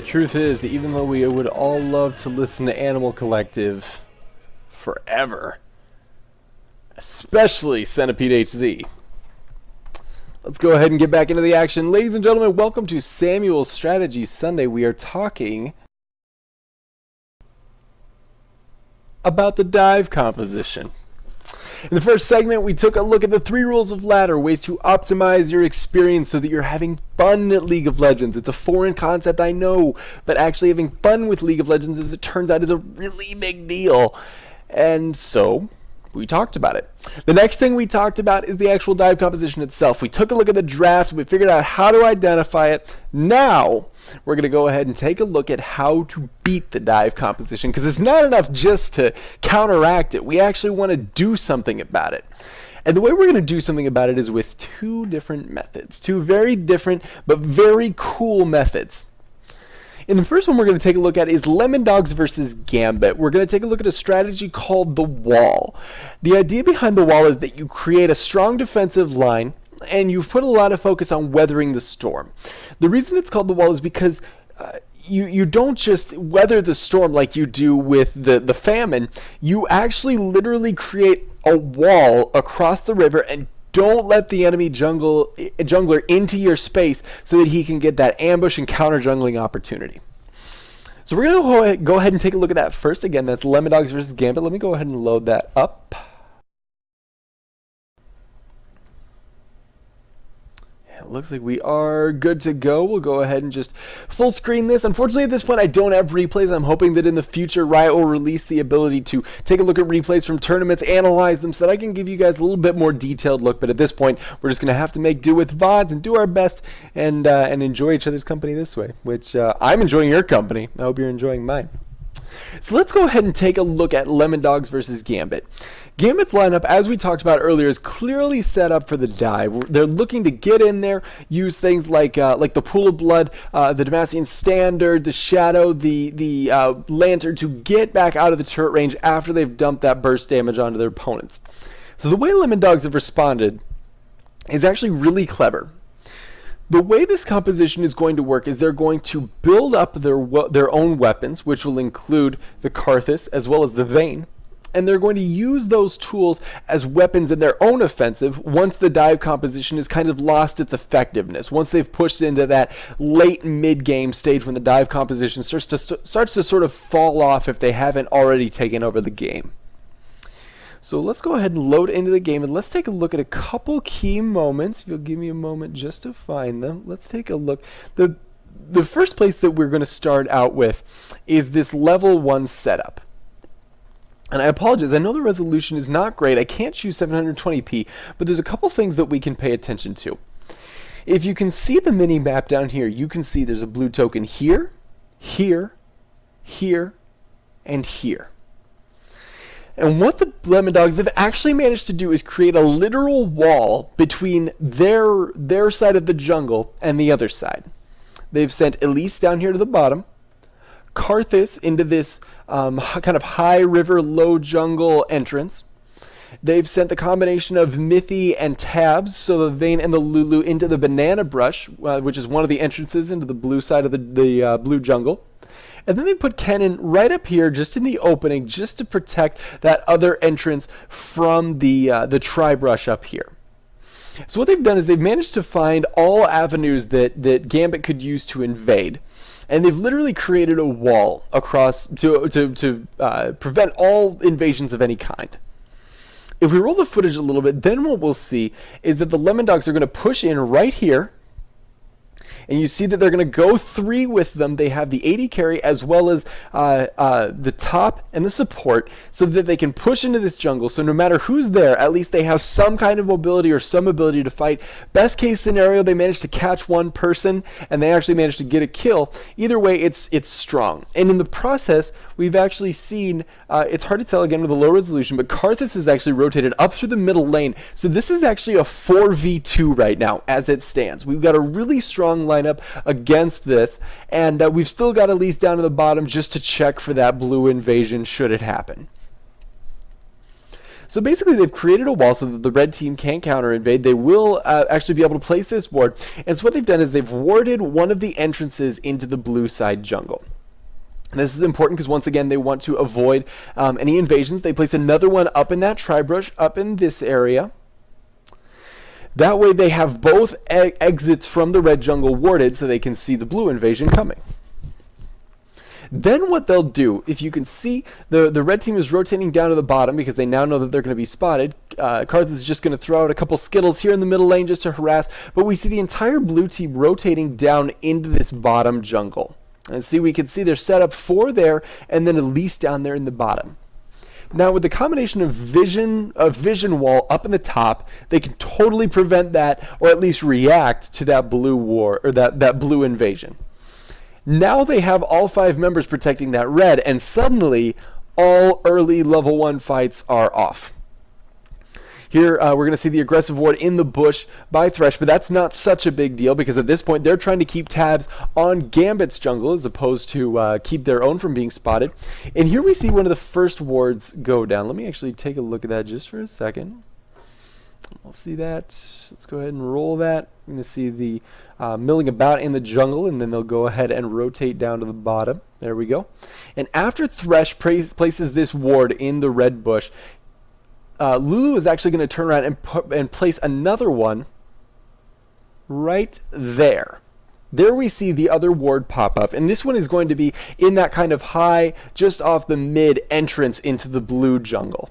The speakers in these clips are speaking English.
truth is, even though we would all love to listen to Animal Collective forever, especially Centipede HZ, let's go ahead and get back into the action. Ladies and gentlemen, welcome to Samuel's Strategy Sunday. We are talking about the dive composition. In the first segment, we took a look at the 3 rules of ladder, ways to optimize your experience so that you're having fun at League of Legends. It's a foreign concept, I know, but actually having fun with League of Legends, as it turns out, is a really big deal. And so we talked about it. The next thing we talked about is the actual dive composition itself. We took a look at the draft, we figured out how to identify it. Now we're going to go ahead and take a look at how to beat the dive composition, because it's not enough just to counteract it. We actually want to do something about it. And the way we're going to do something about it is with 2 different methods. 2 very different but very cool methods. And the first one we're going to take a look at is Lemon Dogs versus Gambit. We're going to take a look at a strategy called the wall. The idea behind the wall is that you create a strong defensive line and you've put a lot of focus on weathering the storm. The reason it's called the wall is because you don't just weather the storm like you do with the famine. You actually literally create a wall across the river and don't let the enemy jungler into your space so that he can get that ambush and counter jungling opportunity. So we're going to go ahead and take a look at that first. Again, that's Lemon Dogs versus Gambit. Let me go ahead and load that up. It looks like we are good to go. We'll go ahead and just full screen this. Unfortunately, at this point, I don't have replays. I'm hoping that in the future, Riot will release the ability to take a look at replays from tournaments, analyze them, so that I can give you guys a little bit more detailed look. But at this point, we're just going to have to make do with VODs and do our best and enjoy each other's company this way, which I'm enjoying your company. I hope you're enjoying mine. So let's go ahead and take a look at Lemon Dogs versus Gambit. Gambit's lineup, as we talked about earlier, is clearly set up for the dive. They're looking to get in there, use things like the Pool of Blood, the Demacian Standard, the Shadow, the Lantern to get back out of the turret range after they've dumped that burst damage onto their opponents. So the way Lemon Dogs have responded is actually really clever. The way this composition is going to work is they're going to build up their own weapons, which will include the Karthus as well as the Vayne, and they're going to use those tools as weapons in their own offensive once the dive composition has kind of lost its effectiveness, once they've pushed into that late mid-game stage when the dive composition starts to sort of fall off if they haven't already taken over the game. So let's go ahead and load into the game, and let's take a look at a couple key moments. If you'll give me a moment just to find them. Let's take a look. The first place that we're going to start out with is this level 1 setup. And I apologize, I know the resolution is not great. I can't choose 720p, but there's a couple things that we can pay attention to. If you can see the mini map down here, you can see there's a blue token here, here, here, and here. And what the Lemon Dogs have actually managed to do is create a literal wall between their side of the jungle and the other side. They've sent Elise down here to the bottom, Karthus into this kind of high river, low jungle entrance. They've sent the combination of Mithy and Tabs, so the Vayne and the Lulu, into the Banana Brush, which is one of the entrances into the blue side of the blue jungle. And then they put Kennen right up here, just in the opening, just to protect that other entrance from the Tri-Brush up here. So what they've done is they've managed to find all avenues that Gambit could use to invade. And they've literally created a wall across to prevent all invasions of any kind. If we roll the footage a little bit, then what we'll see is that the Lemon Dogs are going to push in right here. And you see that they're going to go 3 with them. They have the AD carry as well as the top and the support so that they can push into this jungle. So no matter who's there, at least they have some kind of mobility or some ability to fight. Best case scenario, they managed to catch one person and they actually managed to get a kill. Either way, it's strong. And in the process, we've actually seen, it's hard to tell again with a low resolution, but Karthus is actually rotated up through the middle lane. So this is actually a 4v2 right now as it stands. We've got a really strong lineup against this, and we've still got Elise down to the bottom just to check for that blue invasion should it happen. So basically, they've created a wall so that the red team can't counter invade. They will actually be able to place this ward. And so what they've done is they've warded one of the entrances into the blue side jungle. And this is important because, once again, they want to avoid any invasions. They place another one up in that tri-brush, up in this area. That way they have both exits from the red jungle warded so they can see the blue invasion coming. Then what they'll do, if you can see, the red team is rotating down to the bottom because they now know that they're going to be spotted. Karth is just going to throw out a couple Skittles here in the middle lane just to harass, but we see the entire blue team rotating down into this bottom jungle. And see, we can see they're set up 4 there and then Elise down there in the bottom. Now, with the combination of vision wall up in the top, they can totally prevent that, or at least react to that blue war, or that blue invasion. Now they have all 5 members protecting that red, and suddenly all early level 1 fights are off. Here we're going to see the aggressive ward in the bush by Thresh, but that's not such a big deal because at this point they're trying to keep tabs on Gambit's jungle as opposed to keep their own from being spotted. And here we see one of the first wards go down. Let me actually take a look at that just for a second. We'll see that. Let's go ahead and roll that. We're going to see the milling about in the jungle, and then they'll go ahead and rotate down to the bottom. There we go. And after Thresh places this ward in the red bush, Lulu is actually going to turn around and place another one right there. There we see the other ward pop up, and this one is going to be in that kind of high, just off the mid entrance into the blue jungle.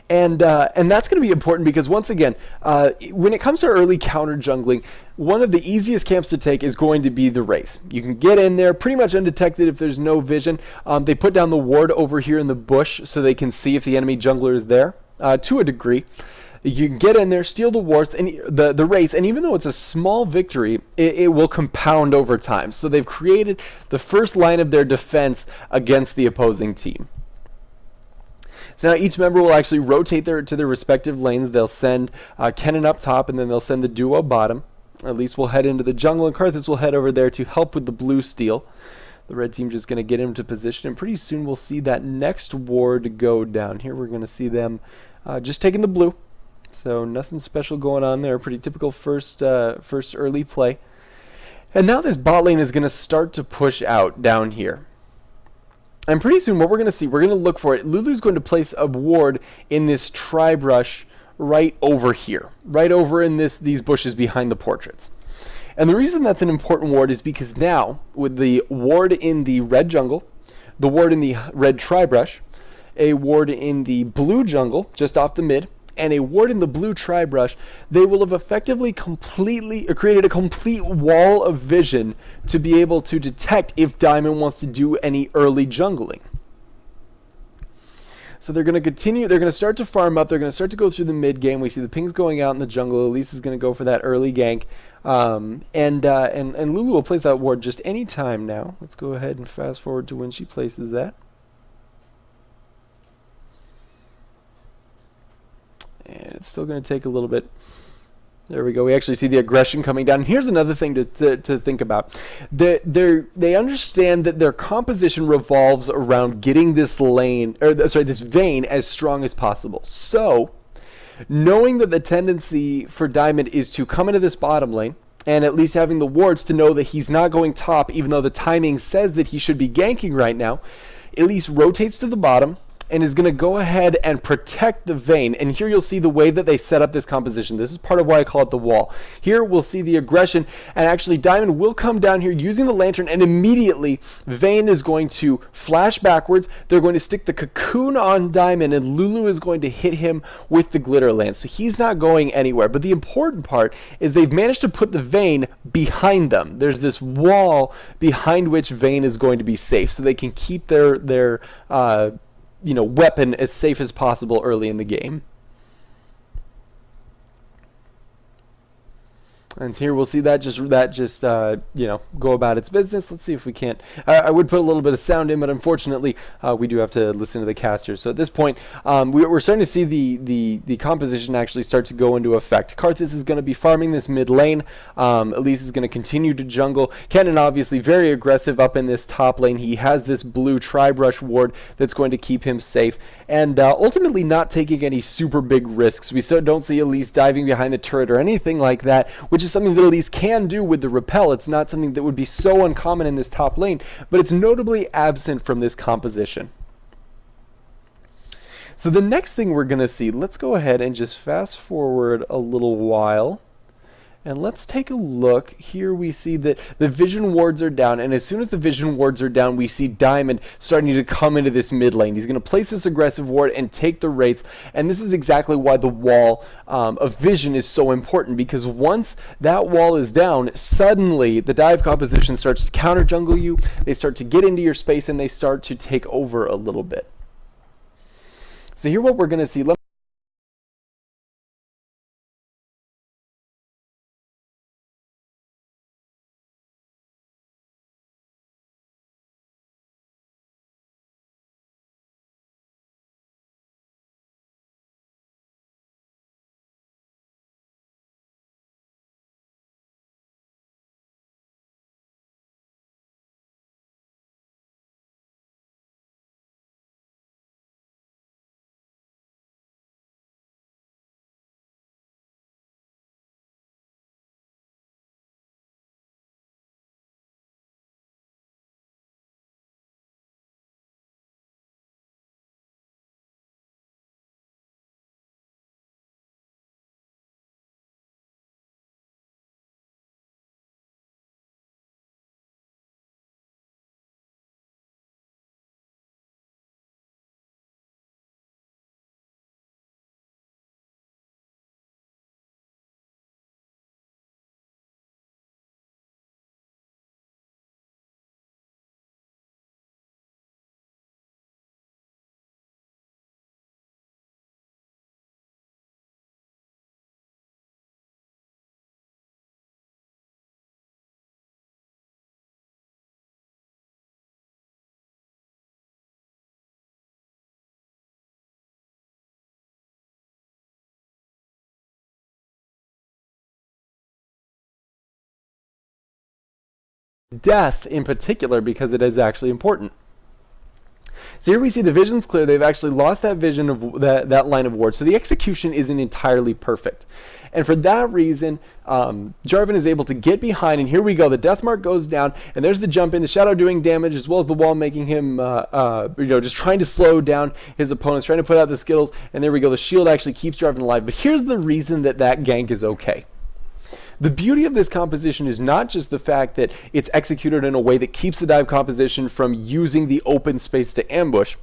And that's going to be important because, once again, when it comes to early counter jungling, one of the easiest camps to take is going to be the Wraith. You can get in there pretty much undetected if there's no vision. They put down the ward over here in the bush so they can see if the enemy jungler is there to a degree. You can get in there, steal the wards, and the Wraith, and even though it's a small victory, it will compound over time. So they've created the first line of their defense against the opposing team. So now each member will actually rotate to their respective lanes. They'll send Kennen up top, and then they'll send the duo bottom. At least we'll head into the jungle, and Karthus will head over there to help with the blue steal. The red team just going to get into position, and pretty soon we'll see that next ward go down. Here we're going to see them just taking the blue. So nothing special going on there. Pretty typical first early play. And now this bot lane is going to start to push out down here. And pretty soon what we're going to see, we're going to look for it. Lulu's going to place a ward in this tri-brush right over here. Right over in these bushes behind the portraits. And the reason that's an important ward is because now, with the ward in the red jungle, the ward in the red tri-brush, a ward in the blue jungle, just off the mid, and a ward in the blue tri-brush, they will have effectively created a complete wall of vision to be able to detect if Diamond wants to do any early jungling. So they're going to continue, they're going to start to farm up, they're going to start to go through the mid game. We see the pings going out in the jungle. Elise is going to go for that early gank. And Lulu will place that ward just any time now. Let's go ahead and fast forward to when she places that. And it's still going to take a little bit. There we go. We actually see the aggression coming down. And here's another thing to think about. They understand that their composition revolves around getting this this vein as strong as possible. So, knowing that the tendency for Diamond is to come into this bottom lane, and at least having the wards to know that he's not going top, even though the timing says that he should be ganking right now, at least rotates to the bottom, and is going to go ahead and protect the vein. And here you'll see the way that they set up this composition. This is part of why I call it the wall. Here we'll see the aggression, and actually Diamond will come down here using the lantern, and immediately Vayne is going to flash backwards. They're going to stick the cocoon on Diamond, and Lulu is going to hit him with the glitter lance. So he's not going anywhere. But the important part is they've managed to put the Vayne behind them. There's this wall behind which Vayne is going to be safe, so they can keep their weapon as safe as possible early in the game. And here we'll see that just you know, go about its business. Let's see if we can't. I would put a little bit of sound in, but unfortunately we do have to listen to the casters. So at this point, we're starting to see the composition actually start to go into effect. Karthus is going to be farming this mid lane. Elise is going to continue to jungle. Kennen obviously very aggressive up in this top lane. He has this blue tri-brush ward that's going to keep him safe, and ultimately not taking any super big risks. We don't see Elise diving behind the turret or anything like that, which is something that Elise can do with the repel. It's not something that would be so uncommon in this top lane, but it's notably absent from this composition. So the next thing we're going to see, let's go ahead and just fast forward a little while. And let's take a look. Here we see that the vision wards are down, and as soon as the vision wards are down, we see Diamond starting to come into this mid lane. He's going to place this aggressive ward and take the wraiths, and this is exactly why the wall of vision is so important, because once that wall is down, suddenly the dive composition starts to counter jungle you, they start to get into your space, and they start to take over a little bit. So here what we're going to see, death in particular, because it is actually important. So here we see the vision's clear. They've actually lost that vision of that line of ward. So the execution isn't entirely perfect. And for that reason, Jarvan is able to get behind, and here we go. The death mark goes down, and there's the jump in, the shadow doing damage, as well as the wall making him, just trying to slow down his opponents, trying to put out the Skittles, and there we go. The shield actually keeps Jarvan alive. But here's the reason that gank is okay. The beauty of this composition is not just the fact that it's executed in a way that keeps the dive composition from using the open space to ambush.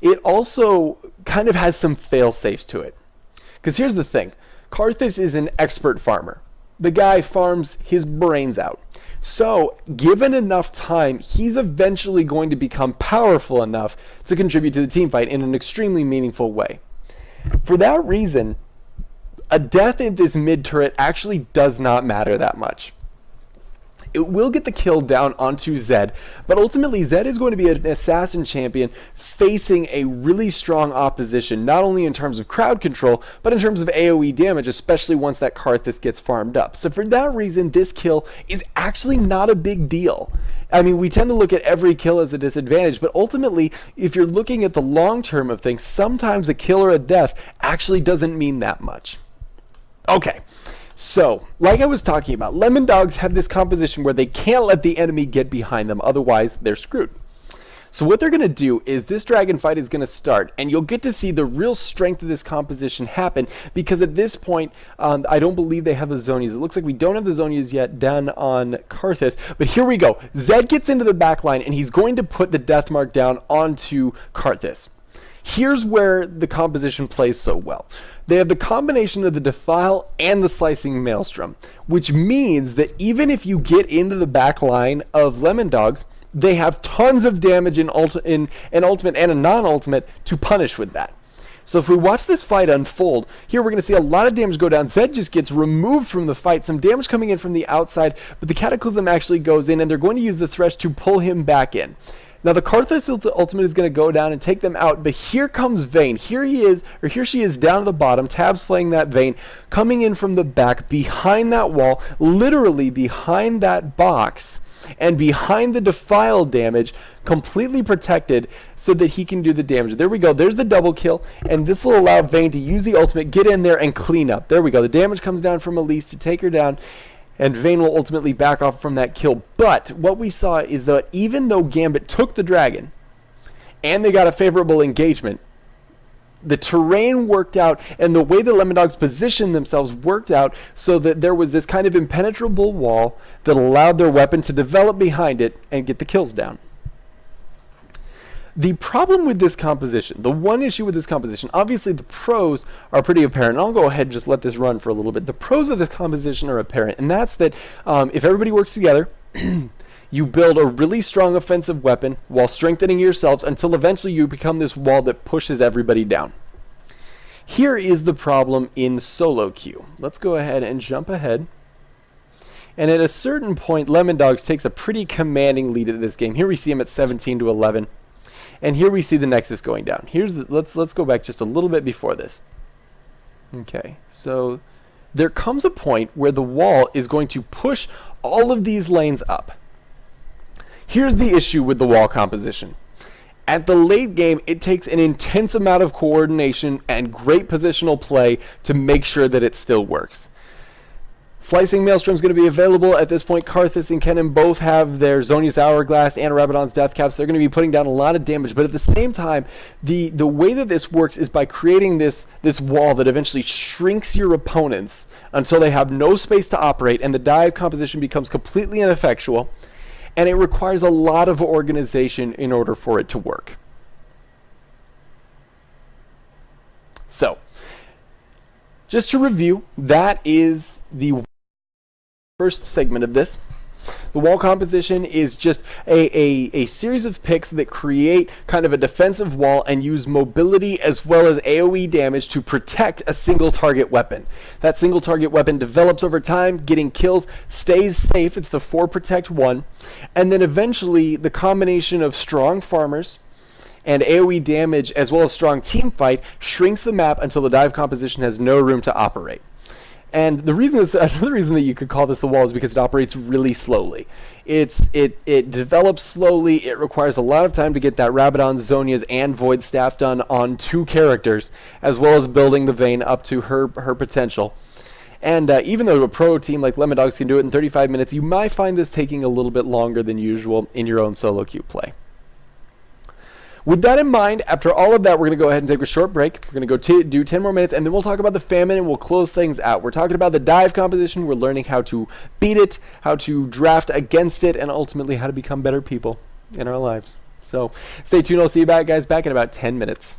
It also kind of has some fail-safes to it. Because here's the thing. Karthus is an expert farmer. The guy farms his brains out. So, given enough time, he's eventually going to become powerful enough to contribute to the team fight in an extremely meaningful way. For that reason, a death in this mid turret actually does not matter that much. It will get the kill down onto Zed, but ultimately Zed is going to be an assassin champion facing a really strong opposition, not only in terms of crowd control, but in terms of AoE damage, especially once that Karthus gets farmed up. So for that reason, this kill is actually not a big deal. I mean, we tend to look at every kill as a disadvantage, but ultimately, if you're looking at the long term of things, sometimes a kill or a death actually doesn't mean that much. Okay, so like I was talking about, Lemon Dogs have this composition where they can't let the enemy get behind them, otherwise they're screwed. So what they're going to do is this dragon fight is going to start, and you'll get to see the real strength of this composition happen, because at this point, I don't believe they have the Zonias. It looks like we don't have the Zonias yet done on Karthus, but here we go. Zed gets into the back line, and he's going to put the death mark down onto Karthus. Here's where the composition plays so well. They have the combination of the Defile and the Slicing Maelstrom, which means that even if you get into the back line of Lemon Dogs, they have tons of damage in an ultimate and a non-ultimate to punish with that. So if we watch this fight unfold, here we're going to see a lot of damage go down. Zed just gets removed from the fight, some damage coming in from the outside, but the Cataclysm actually goes in, and they're going to use the Thresh to pull him back in. Now the Karthus ultimate is going to go down and take them out, but here comes Vayne. Here he is, or here she is down at the bottom. Tab's playing that Vayne, coming in from the back, behind that wall, literally behind that box, and behind the defile damage, completely protected so that he can do the damage. There we go. There's the double kill, and this will allow Vayne to use the ultimate, get in there, and clean up. There we go. The damage comes down from Elise to take her down, and Vayne will ultimately back off from that kill. But what we saw is that even though Gambit took the dragon, and they got a favorable engagement, the terrain worked out, and the way the Lemon Dogs positioned themselves worked out so that there was this kind of impenetrable wall that allowed their weapon to develop behind it and get the kills down. The problem with this composition, the one issue with this composition, obviously the pros are pretty apparent. I'll go ahead and just let this run for a little bit. The pros of this composition are apparent, and that's that if everybody works together, you build a really strong offensive weapon while strengthening yourselves until eventually you become this wall that pushes everybody down. Here is the problem in solo queue. Let's go ahead and jump ahead. And at a certain point, Lemon Dogs takes a pretty commanding lead at this game. Here we see him at 17-11. And here we see the Nexus going down. Let's go back just a little bit before this. Okay, so there comes a point where the wall is going to push all of these lanes up. Here's the issue with the wall composition. At the late game, it takes an intense amount of coordination and great positional play to make sure that it still works. Slicing Maelstrom is going to be available at this point. Karthus and Kennen both have their Zhonya's Hourglass and Rabadon's Death Caps. They're going to be putting down a lot of damage, but at the same time, the way that this works is by creating this wall that eventually shrinks your opponents until they have no space to operate, and the dive composition becomes completely ineffectual. And it requires a lot of organization in order for it to work. So, just to review, that is the first segment of this. The wall composition is just a series of picks that create kind of a defensive wall and use mobility as well as AoE damage to protect a single target weapon. That single target weapon develops over time, getting kills, stays safe. It's the 4 protect 1. And then eventually the combination of strong farmers and AoE damage as well as strong team fight shrinks the map until the dive composition has no room to operate. And the reason another reason that you could call this the wall is because it operates really slowly. It develops slowly. It requires a lot of time to get that Rabadon, Zhonya's, and Void staff done on 2 characters, as well as building the Vayne up to her potential. And even though a pro team like Lemon Dogs can do it in 35 minutes, you might find this taking a little bit longer than usual in your own solo queue play. With that in mind, after all of that, we're going to go ahead and take a short break. We're going to go do 10 more minutes, and then we'll talk about the famine, and we'll close things out. We're talking about the dive composition. We're learning how to beat it, how to draft against it, and ultimately how to become better people in our lives. So stay tuned. I'll see you back, guys, back in about 10 minutes.